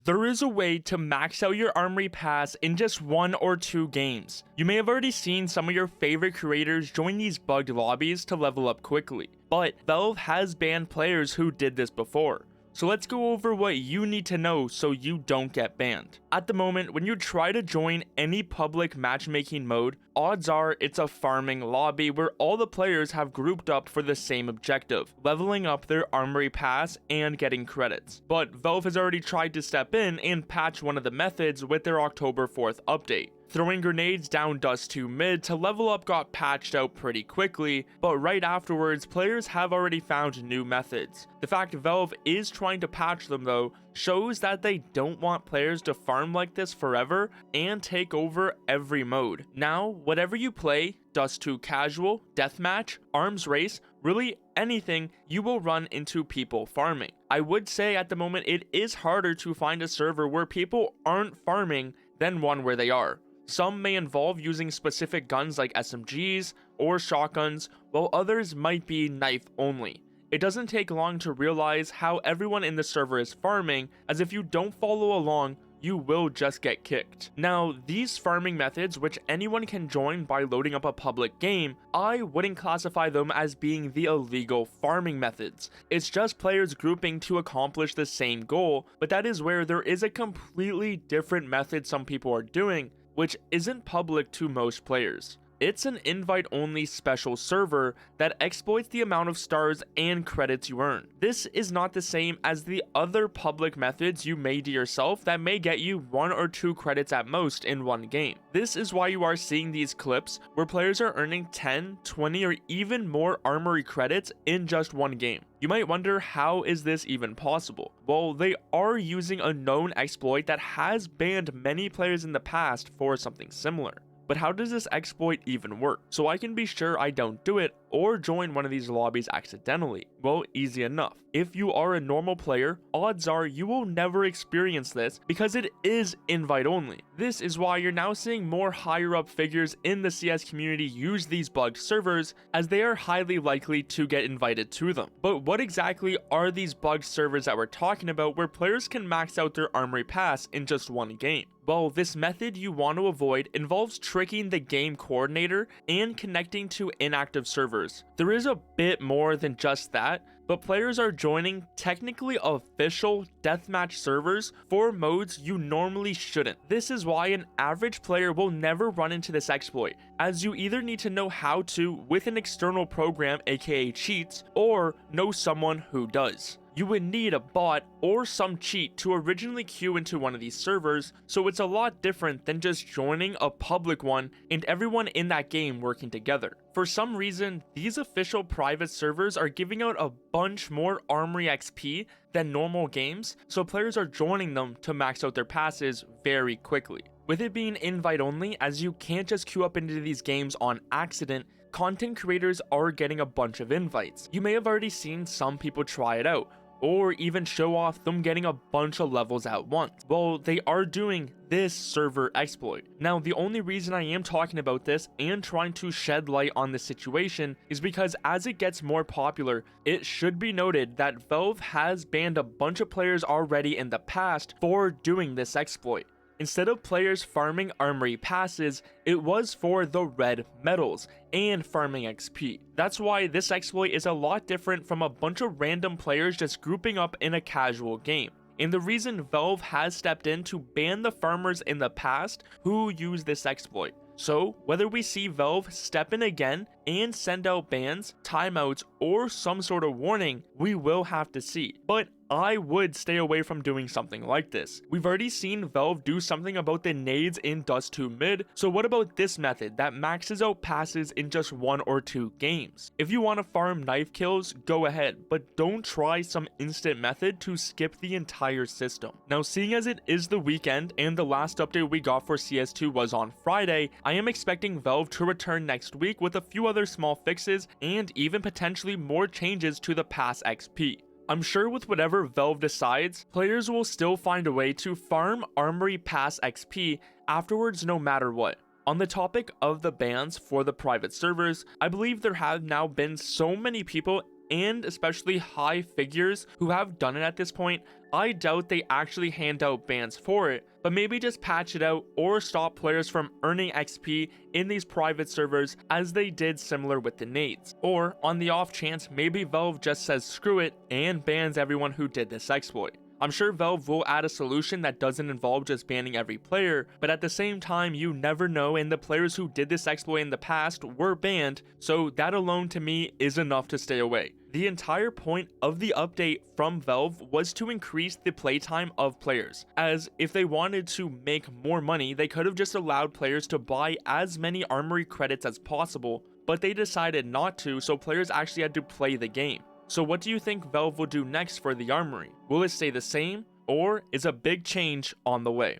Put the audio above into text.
There is a way to max out your Armory pass in just 1 or 2 games. You may have already seen some of your favorite creators join these bugged lobbies to level up quickly, but Valve has banned players who did this before. So let's go over what you need to know so you don't get banned. At the moment, when you try to join any public matchmaking mode, odds are it's a farming lobby where all the players have grouped up for the same objective, leveling up their Armory pass and getting credits. But Valve has already tried to step in and patch one of the methods with their October 4th update. Throwing grenades down Dust 2 mid to level up got patched out pretty quickly, but right afterwards, players have already found new methods. The fact Valve is trying to patch them though, shows that they don't want players to farm like this forever and take over every mode. Now, whatever you play, Dust 2 casual, deathmatch, arms race, really anything, you will run into people farming. I would say at the moment it is harder to find a server where people aren't farming than one where they are. Some may involve using specific guns like SMGs or shotguns, while others might be knife only. It doesn't take long to realize how everyone in the server is farming, as if you don't follow along, you will just get kicked. Now, these farming methods, which anyone can join by loading up a public game, I wouldn't classify them as being the illegal farming methods. It's just players grouping to accomplish the same goal, but that is where there is a completely different method some people are doing, which isn't public to most players. It's an invite-only special server that exploits the amount of stars and credits you earn. This is not the same as the other public methods you may do yourself that may get you 1 or 2 credits at most in one game. This is why you are seeing these clips where players are earning 10, 20, or even more Armory credits in just one game. You might wonder, how is this even possible? Well, they are using a known exploit that has banned many players in the past for something similar. But how does this exploit even work? So I can be sure I don't do it or join one of these lobbies accidentally. Well, easy enough. If you are a normal player, odds are you will never experience this because it is invite only. This is why you're now seeing more higher up figures in the CS community use these bugged servers, as they are highly likely to get invited to them. But what exactly are these bugged servers that we're talking about where players can max out their Armory pass in just one game? Well, this method you want to avoid involves tricking the game coordinator and connecting to inactive servers. There is a bit more than just that, but players are joining technically official deathmatch servers for modes you normally shouldn't. This is why an average player will never run into this exploit, as you either need to know how to with an external program, aka cheats, or know someone who does. You would need a bot or some cheat to originally queue into one of these servers, so it's a lot different than just joining a public one and everyone in that game working together. For some reason, these official private servers are giving out a bunch more Armory XP than normal games, so players are joining them to max out their passes very quickly. With it being invite only, as you can't just queue up into these games on accident, content creators are getting a bunch of invites. You may have already seen some people try it out, or even show off them getting a bunch of levels at once. Well, they are doing this server exploit. Now, the only reason I am talking about this and trying to shed light on this situation is because as it gets more popular, it should be noted that Valve has banned a bunch of players already in the past for doing this exploit. Instead of players farming Armory passes, it was for the red medals and farming XP. That's why this exploit is a lot different from a bunch of random players just grouping up in a casual game. And the reason Valve has stepped in to ban the farmers in the past who use this exploit. So, whether we see Valve step in again and send out bans, timeouts, or some sort of warning, we will have to see. But I would stay away from doing something like this. We've already seen Valve do something about the nades in Dust 2 mid, so what about this method that maxes out passes in just 1 or 2 games? If you want to farm knife kills, go ahead, but don't try some instant method to skip the entire system. Now, seeing as it is the weekend and the last update we got for CS2 was on Friday, I am expecting Valve to return next week with a few other small fixes and even potentially more changes to the pass XP. I'm sure with whatever Valve decides, players will still find a way to farm Armory Pass XP afterwards no matter what. On the topic of the bans for the private servers, I believe there have now been so many people and especially high figures who have done it at this point, I doubt they actually hand out bans for it, but maybe just patch it out or stop players from earning XP in these private servers as they did similar with the nades. Or on the off chance, maybe Valve just says screw it and bans everyone who did this exploit. I'm sure Valve will add a solution that doesn't involve just banning every player, but at the same time you never know, and the players who did this exploit in the past were banned, so that alone to me is enough to stay away. The entire point of the update from Valve was to increase the playtime of players, as if they wanted to make more money, they could have just allowed players to buy as many Armory credits as possible, but they decided not to, so players actually had to play the game. So what do you think Valve will do next for the Armory? Will it stay the same, or is a big change on the way?